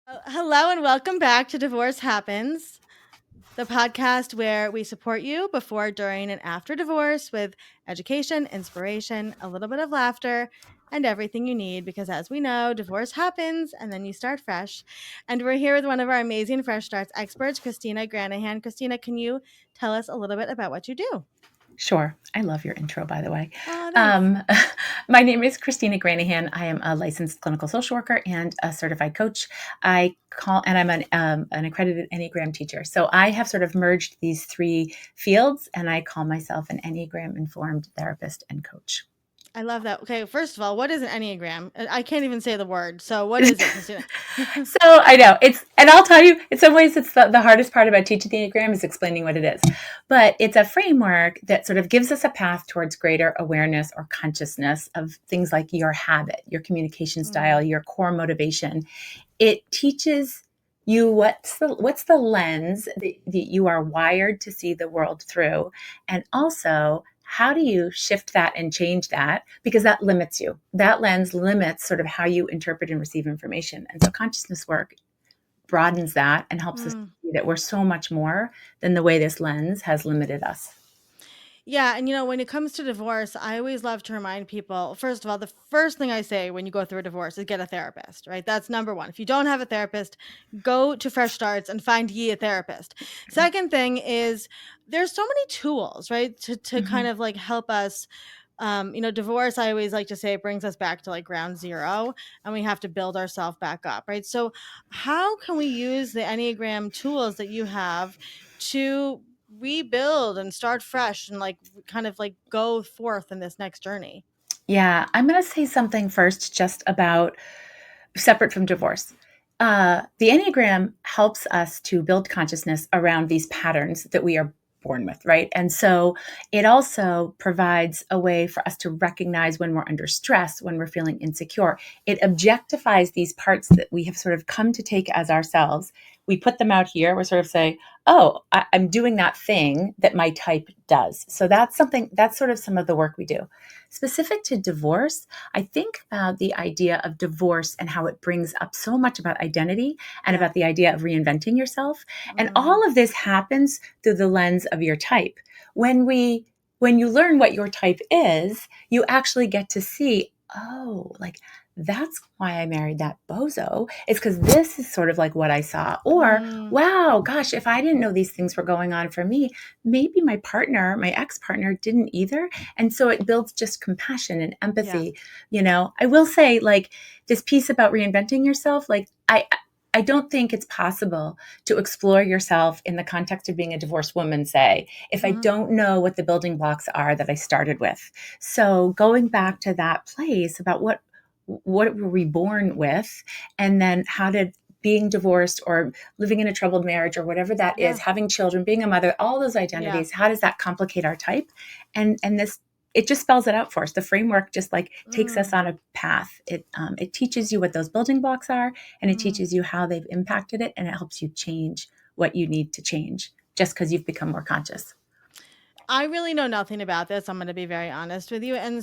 Hello and welcome back to Divorce Happens, the podcast where we support you before, during, and after divorce with education, inspiration, a little bit of laughter, and everything you need. Because as we know, divorce happens and then you start fresh. And we're here with one of our amazing Fresh Starts experts, Christina Granahan. Christina, can you tell us a little bit about what you do? Sure. I love your intro, by the way. Oh, thanks. Um, my name is Christina Granahan. I am a licensed clinical social worker and a certified coach. And I'm an accredited Enneagram teacher. So I have sort of merged these three fields, and I call myself an Enneagram-informed therapist and coach. I love that. Okay, first of all, what is an Enneagram? I can't even say the word. So, what is it, Christina? So I know and I'll tell you, in some ways, it's the hardest part about teaching the Enneagram is explaining what it is. But it's a framework that sort of gives us a path towards greater awareness or consciousness of things like your habit, your communication style, your core motivation. It teaches you what's the lens that you are wired to see the world through, and also how do you shift that and change that, because that limits you. That lens limits sort of how you interpret and receive information. And so consciousness work broadens that and helps us Mm. see that we're so much more than the way this lens has limited us. Yeah, and when it comes to divorce, I always love to remind people, first of all, the first thing I say when you go through a divorce is get a therapist, right? That's number one. If you don't have a therapist, go to Fresh Starts and find ye a therapist. Second thing is there's so many tools, right? To kind Mhm. of like help us. Divorce, I always like to say, it brings us back to like ground zero and we have to build ourselves back up, right? So how can we use the Enneagram tools that you have to rebuild and start fresh and like kind of like go forth in this next journey? Yeah, I'm going to say something first just about separate from divorce. The Enneagram helps us to build consciousness around these patterns that we are born with, right? And so it also provides a way for us to recognize when we're under stress, when we're feeling insecure. It objectifies these parts that we have sort of come to take as ourselves. We put them out here. We're sort of saying, oh, I'm doing that thing that my type does. So that's sort of some of the work we do. Specific to divorce, I think about the idea of divorce and how it brings up so much about identity and Yeah. about the idea of reinventing yourself. And Mm. all of this happens through the lens of your type. When you learn what your type is, you actually get to see, oh, like that's why I married that bozo. It's because this is sort of like what I saw. Or, Mm. wow, gosh, if I didn't know these things were going on for me, maybe my partner, my ex-partner didn't either. And so it builds just compassion and Yeah. empathy. I will say, like, this piece about reinventing yourself, like I don't think it's possible to explore yourself in the context of being a divorced woman, say, if I Hmm. don't know what the building blocks are that I started with. So going back to that place about what were we born with, and then how did being divorced or living in a troubled marriage or whatever that is, Yeah. having children, being a mother, all those Yeah. identities, how does that complicate our type? And this, it just spells it out for us. The framework just like takes us Mm. on a path. It teaches you what those building blocks are, and it Mm. teaches you how they've impacted it, and it helps you change what you need to change just because you've become more conscious. I really know nothing about this. I'm going to be very honest with you. And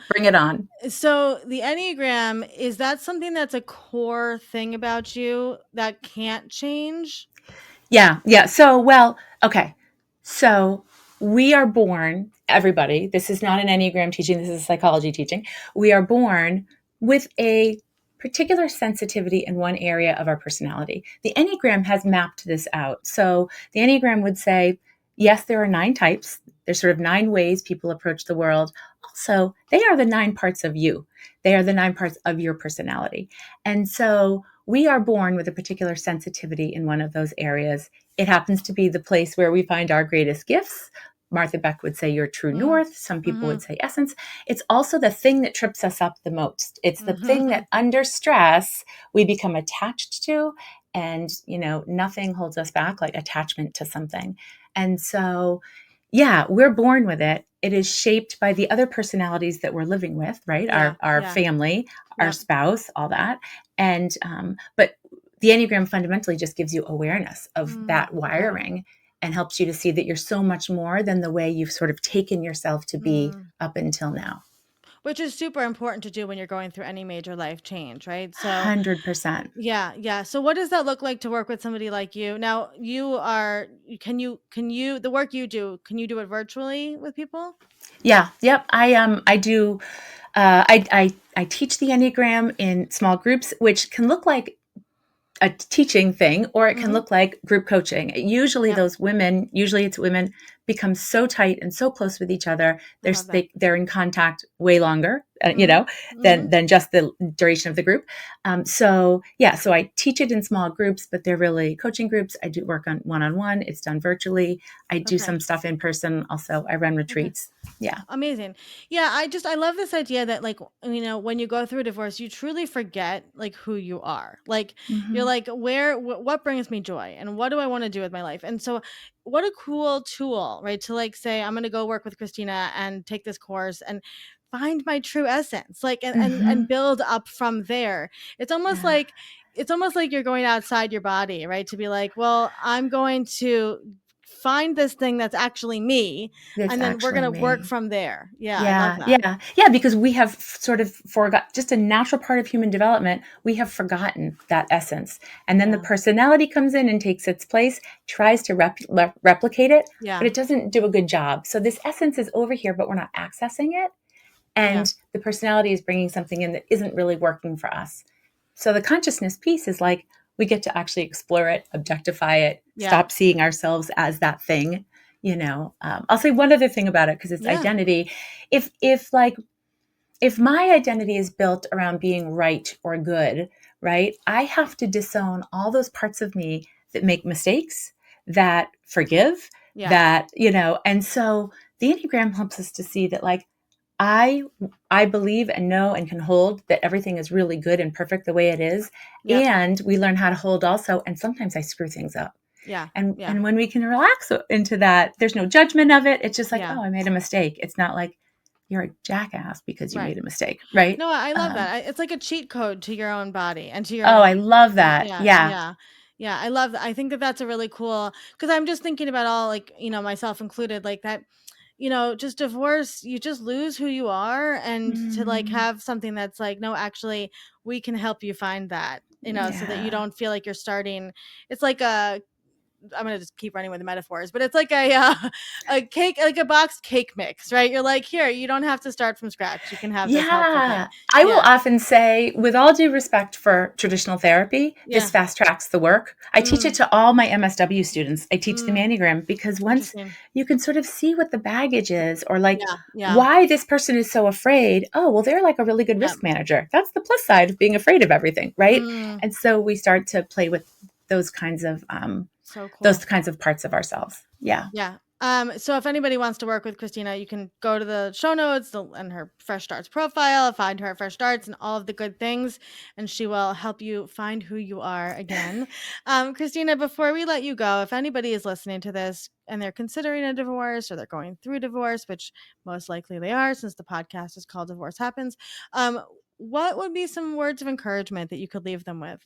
Bring it on. so the Enneagram, is that something that's a core thing about you that can't change? Yeah, yeah. So, well, okay. So we are born, everybody, this is not an Enneagram teaching, this is a psychology teaching. We are born with a particular sensitivity in one area of our personality. The Enneagram has mapped this out. So the Enneagram would say, yes, there are 9 types. There's sort of 9 ways people approach the world. Also, they are the 9 parts of you. They are the 9 parts of your personality. And so we are born with a particular sensitivity in one of those areas. It happens to be the place where we find our greatest gifts. Martha Beck would say your true Mm. north. Some people Hmm. would say essence. It's also the thing that trips us up the most. It's the thing Hmm. that under stress we become attached to. And, nothing holds us back like attachment to something. And so, yeah, we're born with it. It is shaped by the other personalities that we're living with, right? Yeah. Our Yeah. family, our Yep. spouse, all that. And but the Enneagram fundamentally just gives you awareness of Mm. that Okay. wiring and helps you to see that you're so much more than the way you've sort of taken yourself to be Mm. up until now. which is super important to do when you're going through any major life change, right? So, 100%. yeah, yeah. So what does that look like to work with somebody like you? Now, can you the work you do, can you do it virtually with people? Yeah, yep. I do. I teach the Enneagram in small groups, which can look like a teaching thing, or it can Mhm. look like group coaching. Yep. Usually it's women, become so tight and so close with each other. I love that. They're in contact way longer, Mhm. Mhm. than just the duration of the group. So yeah, so I teach it in small groups, but they're really coaching groups. I do work on one. It's done virtually. I do Okay. some stuff in person. Also, I run Okay. retreats. Yeah. Amazing. Yeah, I love this idea that, like, when you go through a divorce, you truly forget like who you are. Like, you're Hmm. like, what brings me joy and what do I want to do with my life? And so what a cool tool, right? To like say, I'm going to go work with Christina and take this course and find my true essence, like, and Hmm. build up from there. It's almost Yeah. like you're going outside your body, right? To be like, well, I'm going to find this thing that's actually me, It's and then we're actually gonna work me. from there. Yeah, I love Yeah, that. yeah, yeah, because we have sort of forgot just a natural part of human development. We have forgotten that essence. And then the Yeah, personality comes in and takes its place, tries to replicate it, but yeah, it doesn't do a good job. So this essence is over here, but we're not accessing it. yeah, And the personality is bringing something in that isn't really working for us. So the consciousness piece is like we get to actually explore it, objectify it, yeah, stop seeing ourselves as that thing. I'll say one other thing about it because it's yeah, identity. If my identity is built around being right or good, right, I have to disown all those parts of me that make mistakes, that forgive, yeah, and so the Enneagram helps us to see that, like, I I believe and know and can hold that everything is really good and perfect the way it is. yep, And we learn how to hold also. And sometimes I screw things up. yeah, And yeah, and when we can relax into that, there's no judgment of it. It's just like, yeah, oh, I made a mistake. It's not like you're a jackass because you right. made a mistake, right? No, I love that. It's like a cheat code to your own body and to your Oh, I own. love that. Yeah, Yeah. yeah, yeah. I love that. I think that that's a really cool, because I'm just thinking about all, like, myself included, like that. Just divorce, you just lose who you are, and to like Mm, have something that's like, no, actually, we can help you find that. So that you yeah. don't feel like you're starting. It's like a I'm gonna just keep running with the metaphors, but it's like a a cake, like a boxed cake mix, right? You're like, here, you don't have to start from scratch. You can have this helpful thing. Yeah. I will Yeah, often say, with all due respect for traditional therapy, this yeah. fast tracks the work. I teach it Mm, to all my MSW students. I teach them mm, Enneagram because once interesting. you can sort of see what the baggage is, or like Yeah, yeah, why this person is so afraid. Oh, well, they're like a really good yeah. risk manager. That's the plus side of being afraid of everything, right? Mm, And so we start to play with those kinds of so cool. parts of ourselves. Yeah. Yeah. So if anybody wants to work with Christina, you can go to the show notes and her Fresh Starts profile, find her at Fresh Starts and all of the good things, and she will help you find who you are again. Christina, before we let you go, if anybody is listening to this and they're considering a divorce or they're going through divorce, which most likely they are, since the podcast is called Divorce Happens, what would be some words of encouragement that you could leave them with?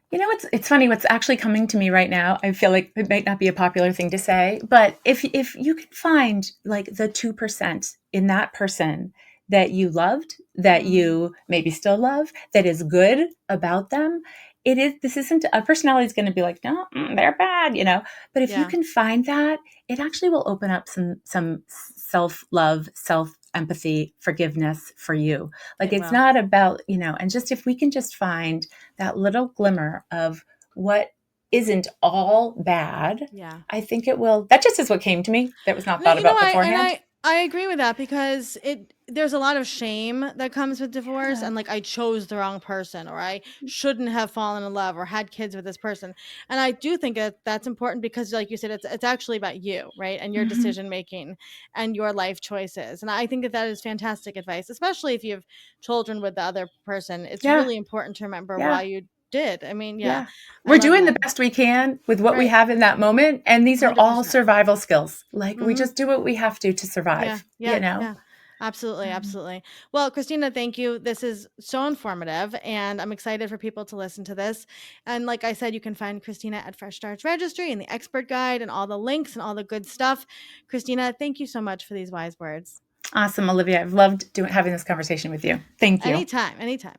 It's funny what's actually coming to me right now. I feel like it might not be a popular thing to say, but if you can find like the 2% in that person that you loved, that Mm, you maybe still love, that is good about them, this isn't a personality is going to be like, no, they're bad, But if you yeah, can find that, it actually will open up some self-love, self-empathy, forgiveness for you. Like it it's will. not about, and just if we can just find that little glimmer of what isn't all bad, Yeah. I think it will. That just is what came to me. That was not No, thought about beforehand. I agree with that, because there's a lot of shame that comes with divorce, Yeah. and like, I chose the wrong person, or I shouldn't have fallen in love or had kids with this person. And I do think that that's important, because like you said, it's actually about you, right? And your Hmm. decision making and your life choices. And I think that that is fantastic advice, especially if you have children with the other person. It's Yeah. really important to remember Yeah. why you did. I mean, yeah, Yeah. I We're love doing the that. best we can with what we Right. have in that moment. And these are all 100%. survival skills. Like we Mhm. just do what we have to Yeah, survive. yeah, yeah. Absolutely, Um, absolutely. Well, Christina, thank you. This is so informative, and I'm excited for people to listen to this. And like I said, you can find Christina at Fresh Starts Registry and the expert guide and all the links and all the good stuff. Christina, thank you so much for these wise words. Awesome, Olivia. I've loved having this conversation with you. Thank you. Anytime, anytime.